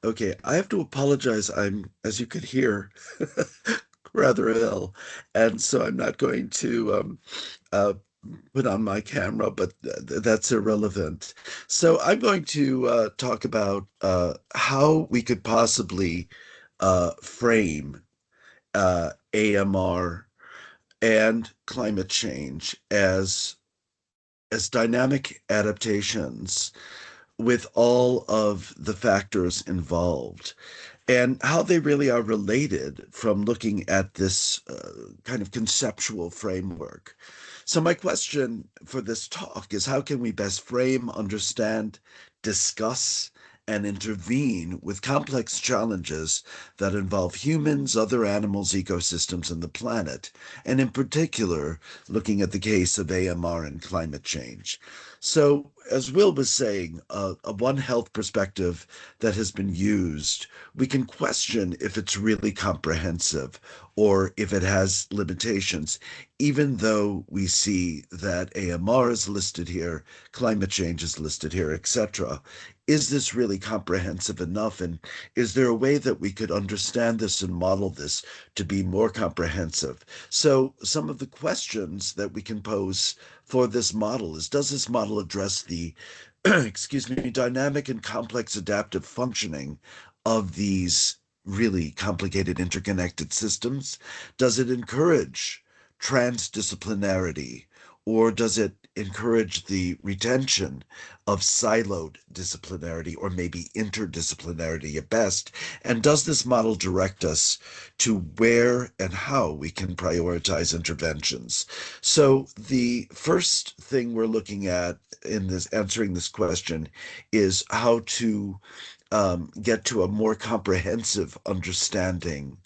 Okay, I have to apologize. I'm, as you could hear, rather ill, and so I'm not going to uh, put on my camera, but that's irrelevant. So I'm going to talk about how we could possibly frame AMR and climate change as dynamic adaptations with all of the factors involved and how they really are related from looking at this kind of conceptual framework. So, my question for this talk is how can we best frame, understand, discuss, and intervene with complex challenges that involve humans, other animals, ecosystems, and the planet, and in particular, looking at the case of AMR and climate change. So, as Will was saying, a One Health perspective that has been used, we can question if it's really comprehensive or if it has limitations, even though we see that AMR is listed here, climate change is listed here, etc. Is this really comprehensive enough? And is there a way that we could understand this and model this to be more comprehensive? So, some of the questions that we can pose for this model is, does this model address the excuse me, dynamic and complex adaptive functioning of these really complicated interconnected systems? Does it encourage transdisciplinarity, or does it encourage the retention of siloed disciplinarity or maybe interdisciplinarity at best? And does this model direct us to where and how we can prioritize interventions? So the first thing we're looking at in this answering this question is how to get to a more comprehensive understanding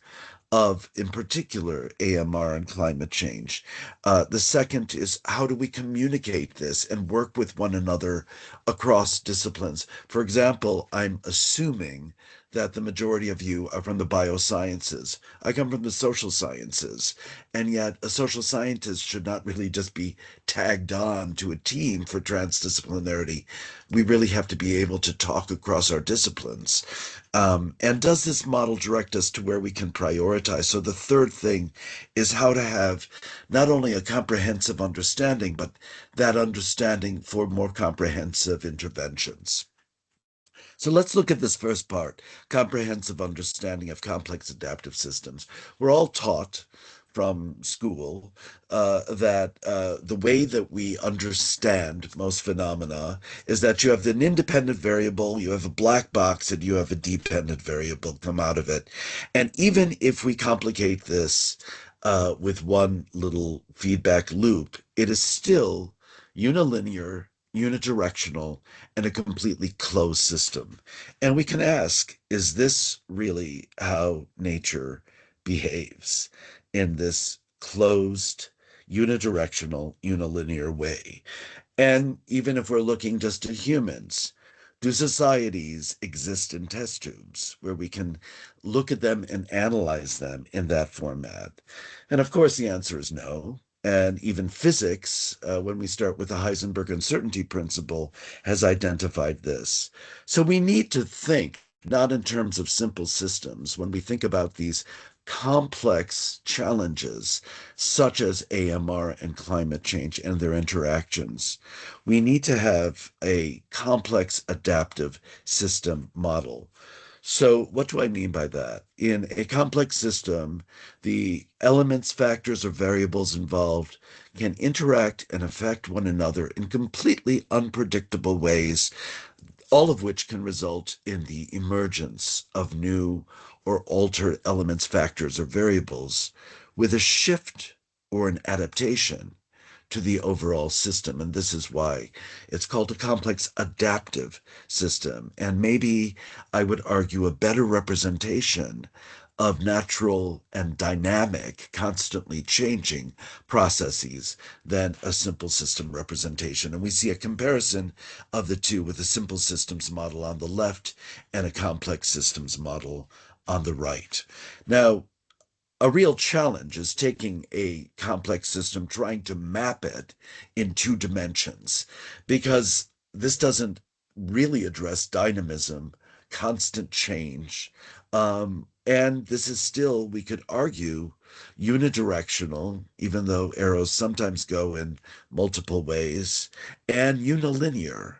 of, in particular, AMR and climate change. The second is how do we communicate this and work with one another across disciplines? For example, I'm assuming that the majority of you are from the biosciences. I come from the social sciences, and yet a social scientist should not really just be tagged on to a team for transdisciplinarity. We really have to be able to talk across our disciplines. And does this model direct us to where we can prioritize? So the third thing is how to have not only a comprehensive understanding, but that understanding for more comprehensive interventions. So let's look at this first part, comprehensive understanding of complex adaptive systems. We're all taught from school that the way that we understand most phenomena is that you have an independent variable, you have a black box, and you have a dependent variable come out of it. And even if we complicate this with one little feedback loop, it is still unilinear, unidirectional, and a completely closed system. And we can ask, is this really how nature behaves in this closed, unidirectional, unilinear way? And even if we're looking just at humans, do societies exist in test tubes where we can look at them and analyze them in that format? And of course, the answer is no. And even physics, when we start with the Heisenberg uncertainty principle, has identified this. So we need to think not in terms of simple systems when we think about these complex challenges, such as AMR and climate change and their interactions. We need to have a complex adaptive system model. So, what do I mean by that? In a complex system, the elements, factors, or variables involved can interact and affect one another in completely unpredictable ways, all of which can result in the emergence of new or altered elements, factors, or variables with a shift or an adaptation to the overall system. And this is why it's called a complex adaptive system. And maybe I would argue a better representation of natural and dynamic, constantly changing processes than a simple system representation. And we see a comparison of the two with a simple systems model on the left and a complex systems model on the right. Now, a real challenge is taking a complex system, trying to map it in two dimensions, because this doesn't really address dynamism, constant change. And this is still, we could argue, unidirectional, even though arrows sometimes go in multiple ways, and unilinear.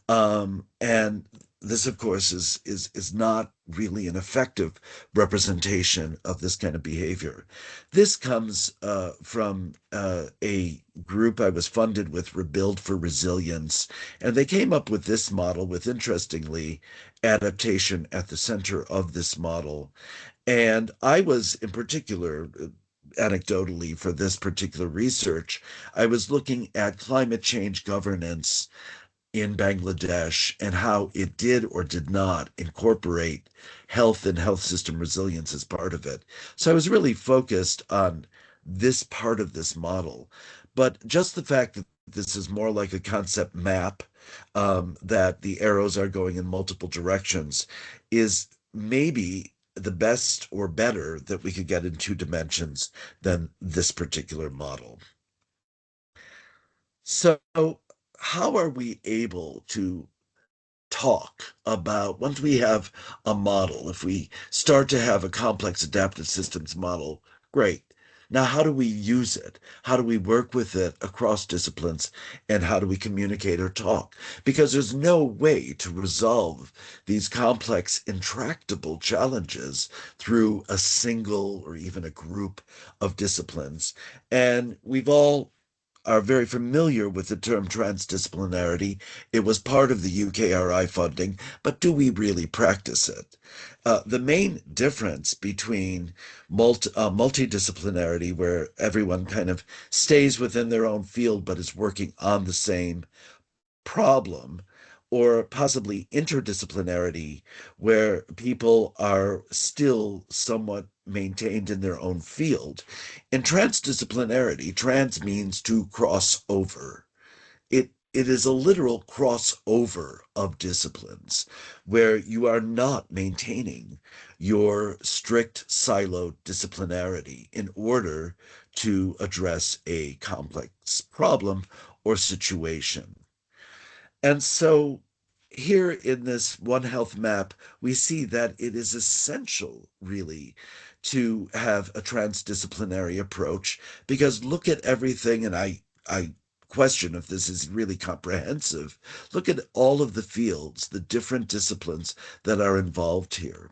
And this, of course, is not really an effective representation of this kind of behavior. This comes from a group I was funded with, Rebuild for Resilience, and they came up with this model with, interestingly, adaptation at the center of this model. And I was, in particular, anecdotally for this particular research, I was looking at climate change governance in Bangladesh and how it did or did not incorporate health and health system resilience as part of it. So I was really focused on this part of this model. But just the fact that this is more like a concept map, that the arrows are going in multiple directions, is maybe the best or better that we could get in two dimensions than this particular model. So, how are we able to talk about, once we have a model, if we start to have a complex adaptive systems model, great. Now, how do we use it? How do we work with it across disciplines? And how do we communicate or talk? Because there's no way to resolve these complex, intractable challenges through a single or even a group of disciplines. And we've all are very familiar with the term transdisciplinarity. It was part of the UKRI funding, but do we really practice it? The main difference between multidisciplinarity, where everyone kind of stays within their own field but is working on the same problem, or possibly interdisciplinarity, where people are still somewhat maintained in their own field. In transdisciplinarity, trans means to cross over. It is a literal crossover of disciplines where you are not maintaining your strict siloed disciplinarity in order to address a complex problem or situation. And so here in this One Health map, we see that it is essential, really, to have a transdisciplinary approach, because look at everything, and I question if this is really comprehensive. Look at all of the fields, the different disciplines that are involved here.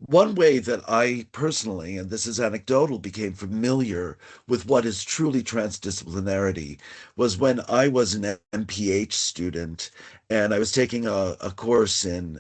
One way that I personally, and this is anecdotal, became familiar with what is truly transdisciplinarity was when I was an MPH student and I was taking a course in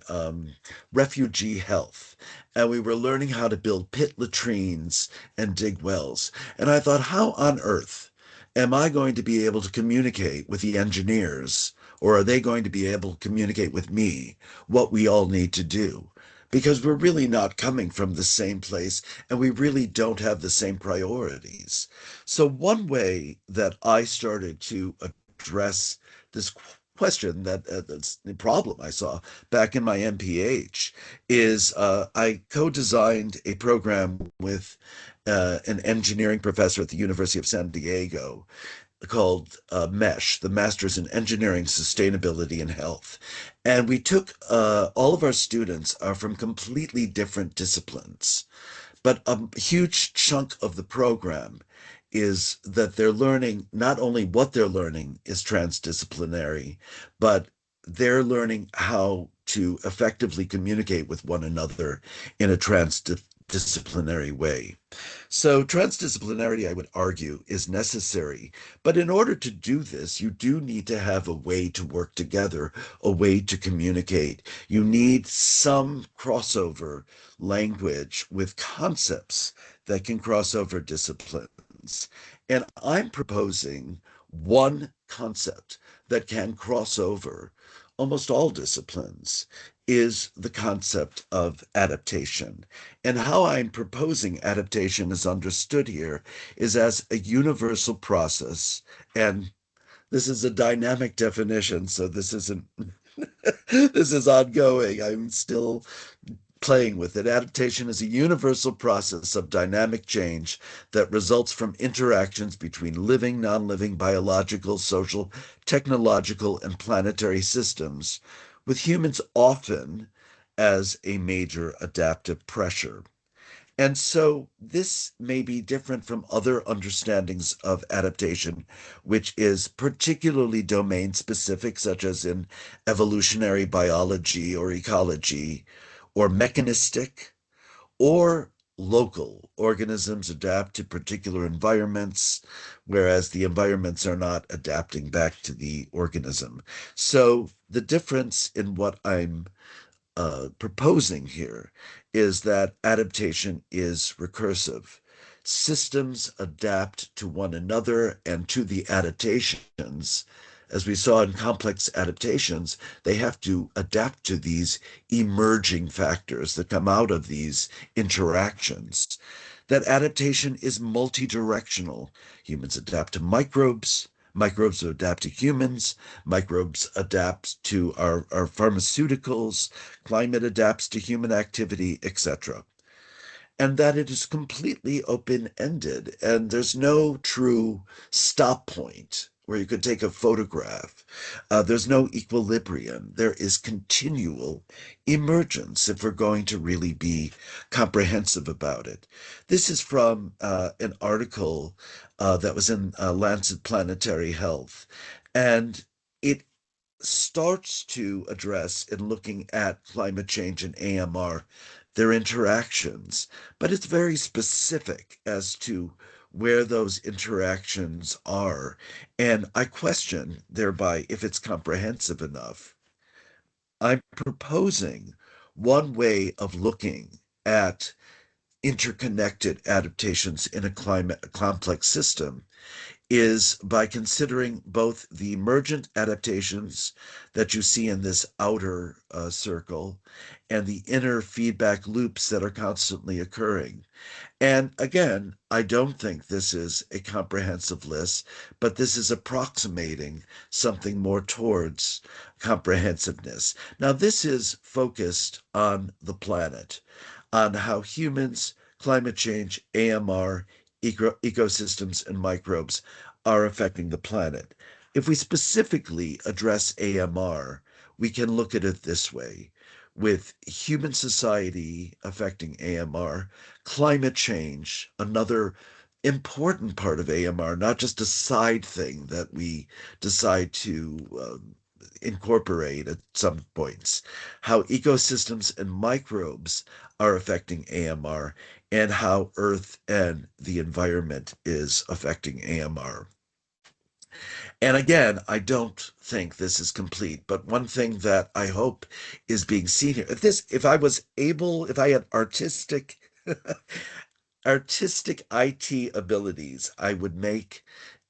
refugee health. And we were learning how to build pit latrines and dig wells. And I thought, how on earth am I going to be able to communicate with the engineers, or are they going to be able to communicate with me what we all need to do? Because we're really not coming from the same place and we really don't have the same priorities. So, one way that I started to address this question, that's the problem I saw back in my MPH, is I co-designed a program with an engineering professor at the University of San Diego called MESH, the Masters in Engineering, Sustainability, and Health. And we took all of our students are from completely different disciplines, but a huge chunk of the program is that they're learning not only what they're learning is transdisciplinary, but they're learning how to effectively communicate with one another in a transdisciplinary way. So, transdisciplinarity, I would argue, is necessary. But in order to do this, you do need to have a way to work together, a way to communicate. You need some crossover language with concepts that can cross over disciplines. And I'm proposing one concept that can cross over almost all disciplines is the concept of adaptation. And how I'm proposing adaptation is understood here is as a universal process. And this is a dynamic definition, so this isn't this is ongoing. I'm still playing with it. Adaptation is a universal process of dynamic change that results from interactions between living, non living, biological, social, technological, and planetary systems, with humans often as a major adaptive pressure. And so this may be different from other understandings of adaptation, which is particularly domain specific, such as in evolutionary biology or ecology, or mechanistic, or local. Organisms adapt to particular environments, whereas the environments are not adapting back to the organism. So the difference in what I'm proposing here is that adaptation is recursive. Systems adapt to one another and to the adaptations. As we saw in complex adaptations, they have to adapt to these emerging factors that come out of these interactions. That adaptation is multidirectional. Humans adapt to microbes, microbes adapt to humans, microbes adapt to our pharmaceuticals, climate adapts to human activity, etc. And that it is completely open-ended, and there's no true stop point where you could take a photograph. There's no equilibrium. There is continual emergence if we're going to really be comprehensive about it. This is from an article that was in Lancet Planetary Health, and it starts to address in looking at climate change and AMR their interactions, but it's very specific as to where those interactions are. And I question thereby if it's comprehensive enough. I'm proposing one way of looking at interconnected adaptations in a climate a complex system is by considering both the emergent adaptations that you see in this outer circle and the inner feedback loops that are constantly occurring. And again, I don't think this is a comprehensive list, but this is approximating something more towards comprehensiveness. Now, this is focused on the planet, on how humans, climate change, AMR, ecosystems, and microbes are affecting the planet. If we specifically address AMR, we can look at it this way: with human society affecting AMR, climate change, another important part of AMR, not just a side thing that we decide to incorporate at some points, how ecosystems and microbes are affecting AMR, and how Earth and the environment is affecting AMR. And again, I don't think this is complete, but one thing that I hope is being seen here, if I was able, if I had artistic IT abilities, I would make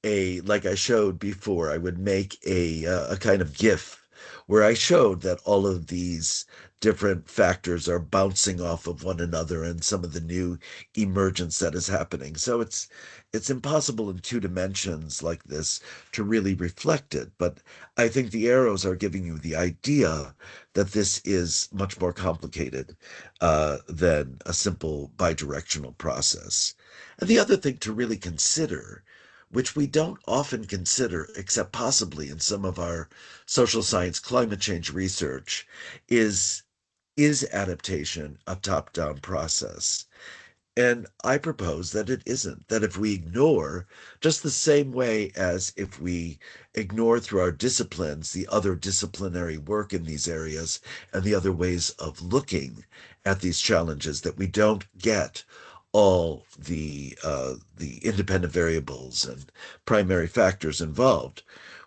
like I showed before, I would make a kind of GIF where I showed that all of these different factors are bouncing off of one another and some of the new emergence that is happening. So it's impossible in two dimensions like this to really reflect it. But I think the arrows are giving you the idea that this is much more complicated than a simple bidirectional process. And the other thing to really consider, which we don't often consider, except possibly in some of our social science climate change research, is adaptation a top-down process? And I propose that it isn't, that if we ignore, just the same way as if we ignore through our disciplines the other disciplinary work in these areas and the other ways of looking at these challenges, that we don't get all the independent variables and primary factors involved.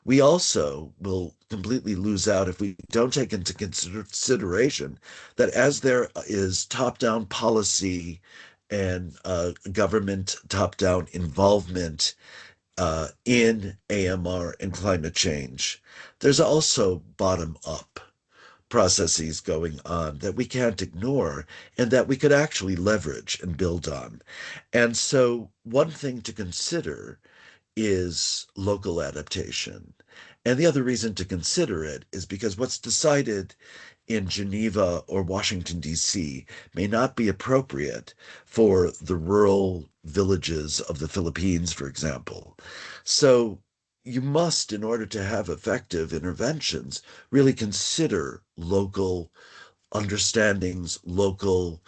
We also will completely lose out if we don't take into consideration that as there is top-down policy and government top-down involvement in AMR and climate change, there's also bottom-up processes going on that we can't ignore and that we could actually leverage and build on. And so one thing to consider is local adaptation. And the other reason to consider it is because what's decided in Geneva or Washington, D.C. may not be appropriate for the rural villages of the Philippines, for example. So you must, in order to have effective interventions, really consider local understandings, local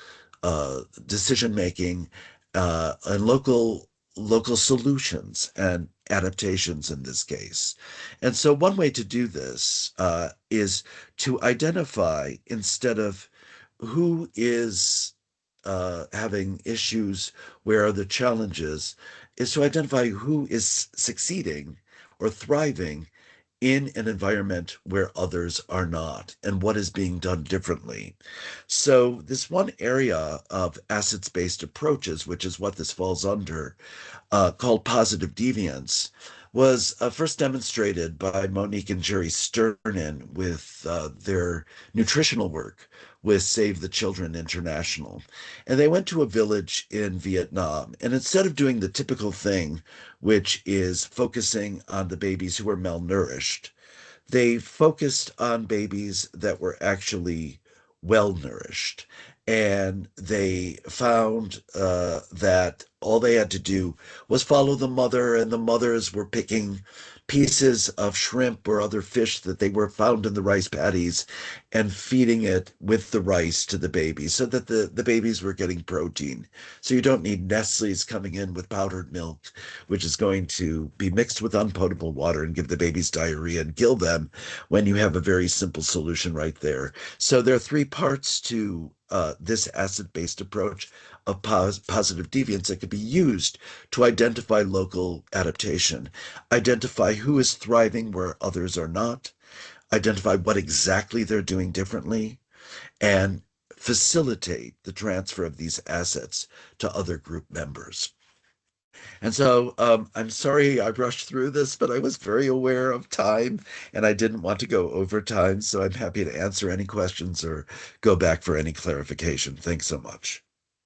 decision making, and local solutions and adaptations in this case. And so, one way to do this is to identify, instead of who is having issues, where are the challenges, is to identify who is succeeding or thriving in an environment where others are not, and what is being done differently. So, this one area of assets-based approaches, which is what this falls under, called positive deviance, was first demonstrated by Monique and Jerry Sternin with their nutritional work with Save the Children International. And they went to a village in Vietnam. And instead of doing the typical thing, which is focusing on the babies who are malnourished, they focused on babies that were actually well nourished. And they found that all they had to do was follow the mother, and the mothers were picking pieces of shrimp or other fish that they were found in the rice paddies and feeding it with the rice to the babies so that the babies were getting protein. So you don't need Nestle's coming in with powdered milk, which is going to be mixed with unpotable water and give the babies diarrhea and kill them, when you have a very simple solution right there. So there are three parts to this asset-based approach of positive deviance that could be used to identify local adaptation, identify who is thriving where others are not, identify what exactly they're doing differently, and facilitate the transfer of these assets to other group members. And so I'm sorry I rushed through this, but I was very aware of time and I didn't want to go over time. So I'm happy to answer any questions or go back for any clarification. Thanks so much.